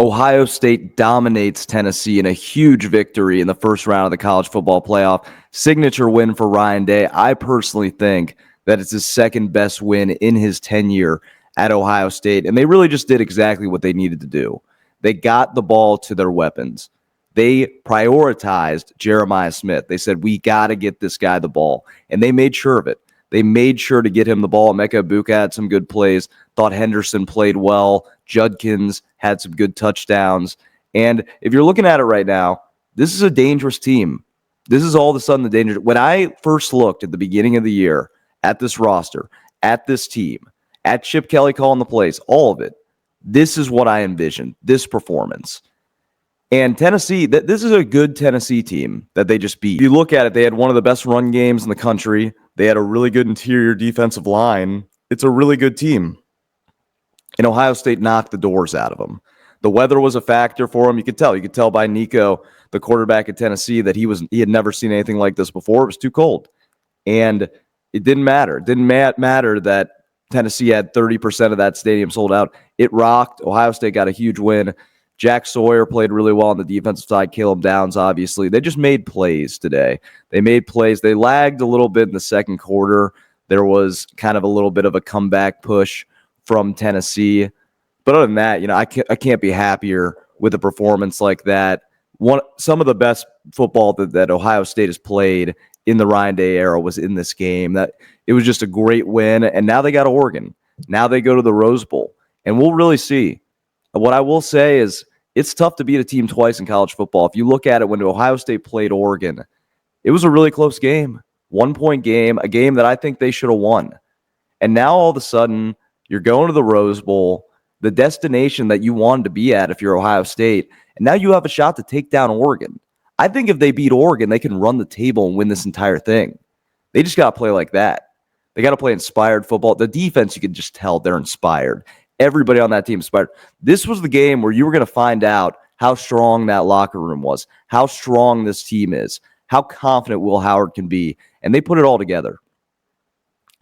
Ohio State dominates Tennessee in a huge victory in the first round of the college football playoff. Signature win for Ryan Day. I personally think that it's his second best win in his tenure at Ohio State. And they really just did exactly what they needed to do. They got the ball to their weapons. They prioritized Jeremiah Smith. They said, we got to get this guy the ball. And they made sure of it. They made sure to get him the ball. Emeka Egbuka had some good plays. Thought Henderson played well. Judkins had some good touchdowns. And if you're looking at it right now, this is a dangerous team. This is all of a sudden the danger. When I first looked at the beginning of the year at this roster, at this team, at Chip Kelly calling the plays, all of it, this is what I envisioned, this performance. And Tennessee, this is a good Tennessee team that they just beat. If you look at it, they had one of the best run games in the country. They had a really good interior defensive line. It's a really good team. And Ohio State knocked the doors out of them. The weather was a factor for them. You could tell. You could tell by Nico, the quarterback at Tennessee, that he had never seen anything like this before. It was too cold. And it didn't matter. It didn't matter that Tennessee had 30% of that stadium sold out. It rocked. Ohio State got a huge win. Jack Sawyer played really well on the defensive side. Caleb Downs, obviously. They just made plays today. They made plays. They lagged a little bit in the second quarter. There was kind of a little bit of a comeback push from Tennessee. But other than that, I can't be happier with a performance like that. Some of the best football that Ohio State has played in the Ryan Day era was in this game. That it was just a great win. And now they got Oregon. Now they go to the Rose Bowl. And we'll really see. What I will say is, it's tough to beat a team twice in college football. If you look at it, when Ohio State played Oregon, it was a really close game. 1-point game, a game that I think they should have won. And now all of a sudden, you're going to the Rose Bowl, the destination that you wanted to be at if you're Ohio State, and now you have a shot to take down Oregon. I think if they beat Oregon, they can run the table and win this entire thing. They just got to play like that. They got to play inspired football. The defense, you can just tell they're inspired. Everybody on that team inspired. This was the game where you were going to find out how strong that locker room was, how strong this team is, how confident Will Howard can be. And they put it all together.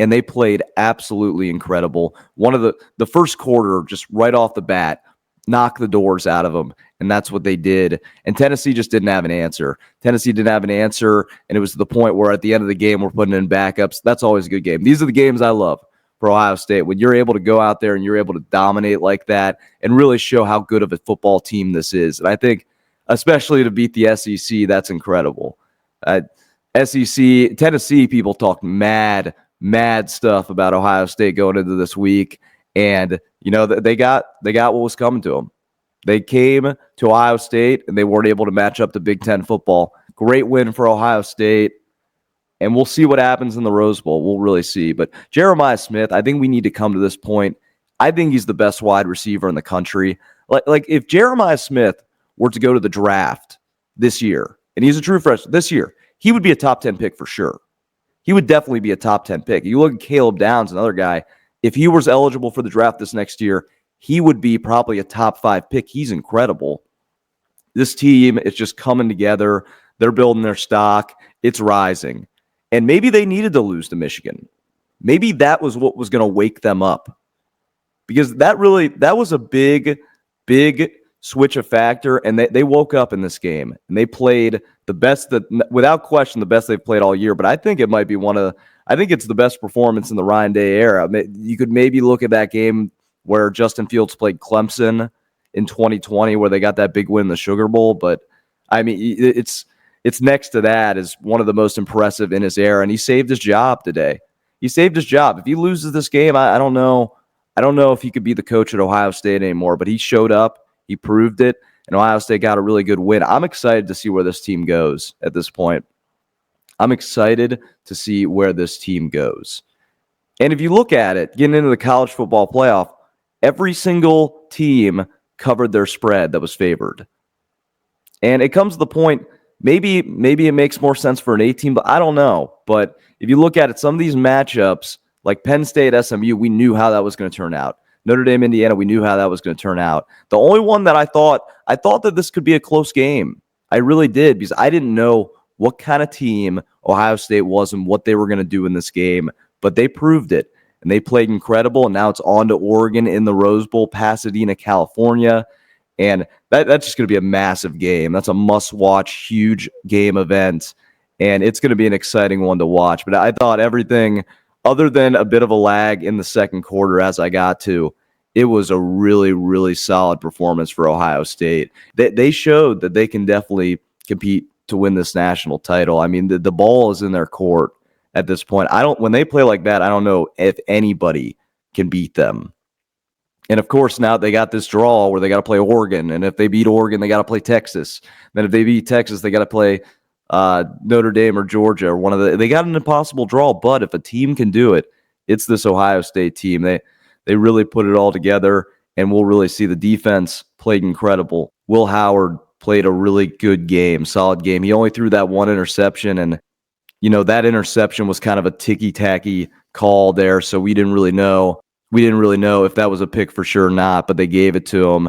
And they played absolutely incredible. One of the first quarter, just right off the bat, knocked the doors out of them. And that's what they did. And Tennessee just didn't have an answer. Tennessee didn't have an answer. And it was to the point where at the end of the game, we're putting in backups. That's always a good game. These are the games I love for Ohio State, when you're able to go out there and you're able to dominate like that and really show how good of a football team this is. And I think, especially to beat the SEC, that's incredible. SEC, Tennessee people talk mad stuff about Ohio State going into this week. And, they got what was coming to them. They came to Ohio State and they weren't able to match up to Big Ten football. Great win for Ohio State. And we'll see what happens in the Rose Bowl. We'll really see. But Jeremiah Smith, I think we need to come to this point. I think he's the best wide receiver in the country. Like if Jeremiah Smith were to go to the draft this year, and he's a true freshman this year, he would be a top 10 pick for sure. He would definitely be a top 10 pick. You look at Caleb Downs, another guy, if he was eligible for the draft this next year, he would be probably a top 5 pick. He's incredible. This team is just coming together. They're building their stock. It's rising. And maybe they needed to lose to Michigan. Maybe that was what was going to wake them up. Because that was a big switch of factor. And they woke up in this game. And they played the best, without question, the best they've played all year. But I think it might be I think it's the best performance in the Ryan Day era. You could maybe look at that game where Justin Fields played Clemson in 2020, where they got that big win in the Sugar Bowl. But, I mean, it's next to that as one of the most impressive in his era, and he saved his job today. He saved his job. If he loses this game, I don't know. I don't know if he could be the coach at Ohio State anymore, but he showed up. He proved it, and Ohio State got a really good win. I'm excited to see where this team goes at this point. I'm excited to see where this team goes. And if you look at it, getting into the college football playoff, every single team covered their spread that was favored. And it comes to the point, maybe it makes more sense for an 8 team, but I don't know. But if you look at it, some of these matchups, like Penn State, SMU, we knew how that was going to turn out. Notre Dame, Indiana, we knew how that was going to turn out. The only one that I thought that this could be a close game. I really did, because I didn't know what kind of team Ohio State was and what they were going to do in this game. But they proved it, and they played incredible, and now it's on to Oregon in the Rose Bowl, Pasadena, California. And that's just going to be a massive game. That's a must-watch, huge game event, and it's going to be an exciting one to watch. But I thought everything, other than a bit of a lag in the second quarter as I got to, it was a really, really solid performance for Ohio State. They showed that they can definitely compete to win this national title. I mean, the ball is in their court at this point. When they play like that, I don't know if anybody can beat them. And of course, now they got this draw where they got to play Oregon. And if they beat Oregon, they got to play Texas. Then if they beat Texas, they got to play Notre Dame or Georgia or one of the. They got an impossible draw, but if a team can do it, it's this Ohio State team. They really put it all together, and we'll really see the defense played incredible. Will Howard played a really good game, solid game. He only threw that one interception, and that interception was kind of a ticky-tacky call there, so we didn't really know. We didn't really know if that was a pick for sure or not, but they gave it to him.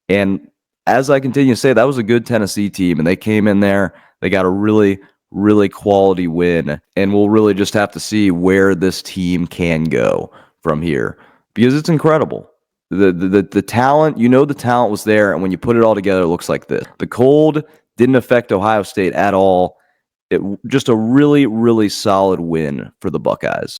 And as I continue to say, that was a good Tennessee team, and they came in there. They got a really, really quality win, and we'll really just have to see where this team can go from here because it's incredible. The talent, the talent was there, and when you put it all together, it looks like this. The cold didn't affect Ohio State at all. Just a really, really solid win for the Buckeyes.